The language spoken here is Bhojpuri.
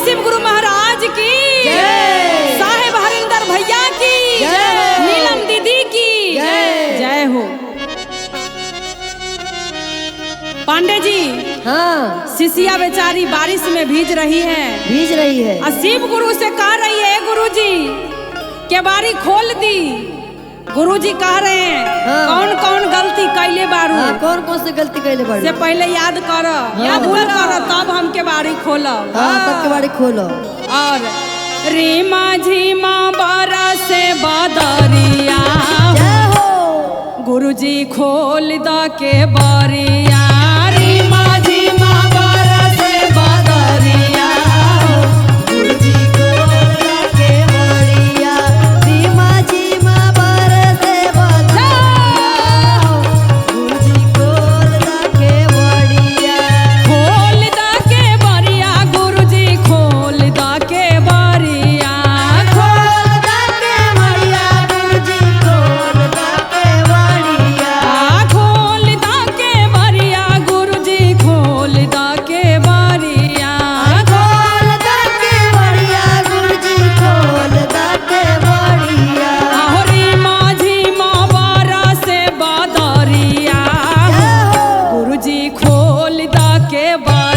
शिव गुरु महाराज की जय। साहेब हरिंदर भैया की जय। नीलम दीदी की जय हो। पांडे जी, हाँ शिष्या बेचारी बारिश में भीज रही है और शिव गुरु से कह रही है गुरु जी के बारी खोल दी। गुरु जी कह रहे हैं हाँ। कौन कौन गलती कैले बारू, कौन कौन से गलती कैले बारू से पहले याद कर, याद कर तब हम के बारी खोलो। तब के बारी खोलो। और रीमा झीमा बरस बदरिया गुरु जी खोल द के बरिया। रीमा झीमा बरस बदरिया गुरु जी खोल द के बरिया। रीमा झीमा बरस बदरिया गुरु जी खोल द के बरिया। खोल द के बरिया गुरु जी खोल द के बरिया। खोल द के बरिया गुरु जी खोल द के बरिया। खोल द के बरिया गुरु जी खोल द के बरिया। खोल द के बरिया गुरु जी खोल द के बरिया। रीमा झीमा बरस बदरिया गुरु जी खोल द के बरिया।